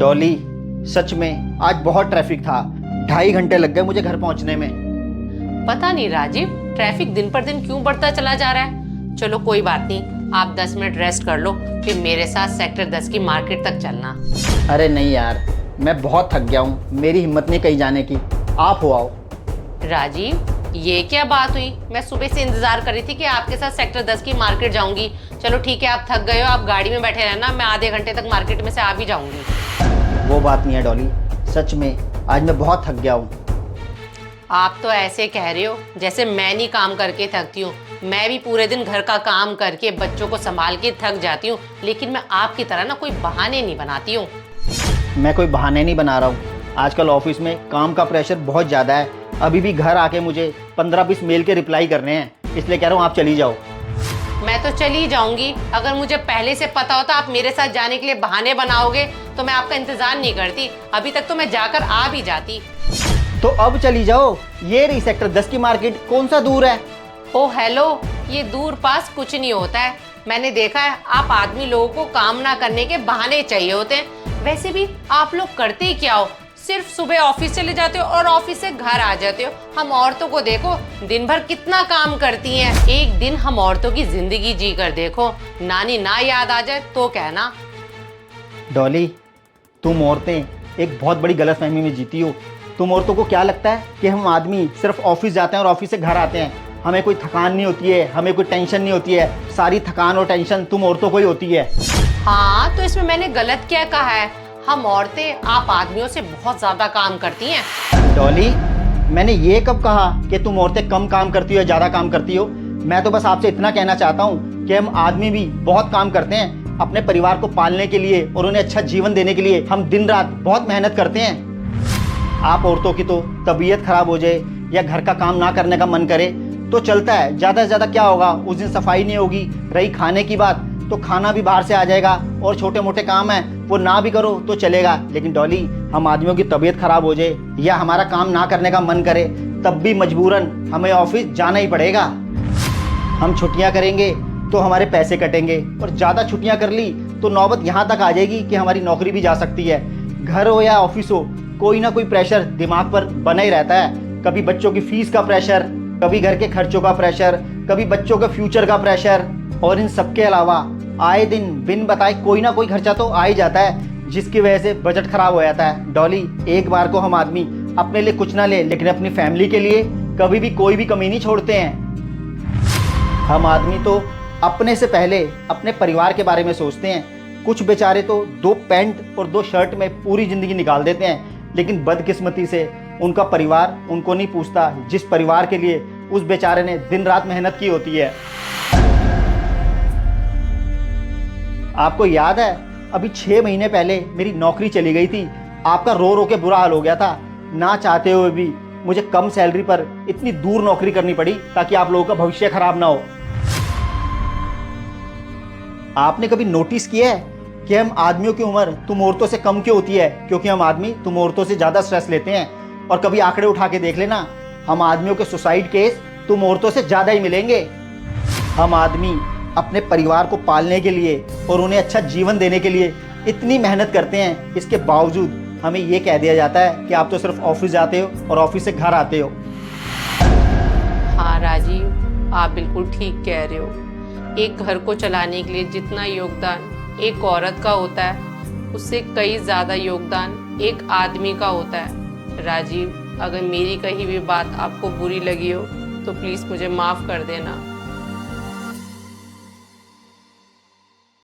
डॉली, सच में आज बहुत ट्रैफिक था। 2.5 घंटे लग गए मुझे घर पहुंचने में। पता नहीं राजीव, ट्रैफिक दिन पर दिन क्यों बढ़ता चला जा रहा है। चलो कोई बात नहीं, आप 10 मिनट रेस्ट कर लो, फिर मेरे साथ सेक्टर 10 की मार्केट तक चलना। अरे नहीं यार, मैं बहुत थक गया हूँ, मेरी हिम्मत नहीं कहीं जाने की। आप हो आओ। राजीव, ये क्या बात हुई? मैं सुबह से इंतजार कर रही थी कि आपके साथ सेक्टर 10 की मार्केट जाऊंगी। चलो ठीक है, आप थक गए हो, आप गाड़ी में बैठे रहना, मैं आधे घंटे तक मार्केट में से आ भी जाऊंगी। वो बात नहीं है डॉली, सच में आज मैं बहुत थक गया हूँ। आप तो ऐसे कह रहे हो जैसे मैं नहीं काम करके थकती हूँ। मैं भी पूरे दिन घर का काम करके बच्चों को संभाल के थक जाती हूँ, लेकिन मैं आपकी तरह ना कोई बहाने नहीं बनाती हूँ। मैं कोई बहाने नहीं बना रहा हूँ। आजकल ऑफिस में काम का प्रेशर बहुत ज़्यादा है। अभी भी घर आके मुझे 15-20 मेल के रिप्लाई करने हैं, इसलिए कह रहा हूँ आप चली जाओ। मैं तो चली जाऊंगी। अगर मुझे पहले से पता होता आप मेरे साथ जाने के लिए बहाने बनाओगे तो मैं आपका इंतजार नहीं करती। अभी तक तो मैं जाकर आ भी जाती। तो अब चली जाओ, ये रही सेक्टर 10 की मार्केट, कौन सा दूर है। ओ हेलो, ये दूर पास कुछ नहीं होता है। मैंने देखा है आप आदमी लोगों को काम ना करने के बहाने चाहिए होते हैं। वैसे भी आप लोग करते ही क्या हो? सिर्फ सुबह ऑफिस चले जाते हो और ऑफिस से घर आ जाते हो। हम औरतों को देखो, दिन भर कितना काम करती हैं। एक दिन हम औरतों की जिंदगी जी कर देखो, नानी ना याद आ जाए तो कहना। डॉली, तुम औरतें एक बहुत बड़ी गलतफहमी में जीती हो। तुम औरतों को क्या लगता है कि हम आदमी सिर्फ ऑफिस जाते हैं और ऑफिस से घर आते हैं, हमें कोई थकान नहीं होती है, हमें कोई टेंशन नहीं होती है। सारी थकान और टेंशन तुम औरतों को ही होती है। हाँ, तो इसमें मैंने गलत क्या कहा है? हम औरतें आप आदमियों से बहुत ज्यादा काम करती हैं। डॉली, मैंने ये कब कहा कि तुम औरतें कम काम करती हो या ज़्यादा काम करती हो? मैं तो बस आपसे इतना कहना चाहता हूँ कि हम आदमी भी बहुत काम करते हैं अपने परिवार को पालने के लिए और उन्हें अच्छा जीवन देने के लिए। हम दिन रात बहुत मेहनत करते हैं। आप औरतों की तो तबीयत खराब हो जाए या घर का काम ना करने का मन करे तो चलता है, ज़्यादा से ज़्यादा क्या होगा, उस दिन सफाई नहीं होगी। रही खाने की बात, तो खाना भी बाहर से आ जाएगा और छोटे मोटे काम हैं वो ना भी करो तो चलेगा। लेकिन डॉली, हम आदमियों की तबीयत खराब हो जाए या हमारा काम ना करने का मन करे, तब भी मजबूरन हमें ऑफिस जाना ही पड़ेगा। हम छुट्टियां करेंगे तो हमारे पैसे कटेंगे, और ज़्यादा छुट्टियां कर ली तो नौबत यहाँ तक आ जाएगी कि हमारी नौकरी भी जा सकती है। घर हो या ऑफिस हो, कोई ना कोई प्रेशर दिमाग पर बना ही रहता है। कभी बच्चों की फीस का प्रेशर, कभी घर के खर्चों का प्रेशर, कभी बच्चों के फ्यूचर का प्रेशर, और इन सब के अलावा आए दिन बिन बताए कोई ना कोई खर्चा तो आ ही जाता है, जिसकी वजह से बजट खराब हो जाता है। डॉली, एक बार को हम आदमी अपने लिए कुछ ना ले, लेकिन अपनी फैमिली के लिए कभी भी कोई भी कमी नहीं छोड़ते हैं। हम आदमी तो अपने से पहले अपने परिवार के बारे में सोचते हैं। कुछ बेचारे तो 2 पैंट और 2 शर्ट में पूरी ज़िंदगी निकाल देते हैं, लेकिन बदकिस्मती से उनका परिवार उनको नहीं पूछता, जिस परिवार के लिए उस बेचारे ने दिन रात मेहनत की होती है। आपको याद है, अभी 6 महीने पहले मेरी नौकरी चली गई थी। आपका रो रो के बुरा हाल हो गया था। ना चाहते हुए भी मुझे कम सैलरी पर इतनी दूर नौकरी करनी पड़ी ताकि आप लोगों का भविष्य खराब ना हो। आपने कभी नोटिस किया है कि हम आदमियों की उम्र तुम औरतों से कम क्यों होती है? क्योंकि हम आदमी तुम औरतों से ज़्यादा स्ट्रेस लेते हैं। और कभी आंकड़े उठा के देख लेना, हम आदमियों के सुसाइड केस तुम औरतों से ज़्यादा ही मिलेंगे। हम आदमी अपने परिवार को पालने के लिए और उन्हें अच्छा जीवन देने के लिए इतनी मेहनत करते हैं, इसके बावजूद हमें ये कह दिया जाता है कि आप तो सिर्फ ऑफिस जाते हो और ऑफिस से घर आते हो। हाँ राजीव, आप बिल्कुल ठीक कह रहे हो। एक घर को चलाने के लिए जितना योगदान एक औरत का होता है, उससे कई ज़्यादा योगदान एक आदमी का होता है। राजीव, अगर मेरी कही भी बात आपको बुरी लगी हो तो प्लीज़ मुझे माफ़ कर देना।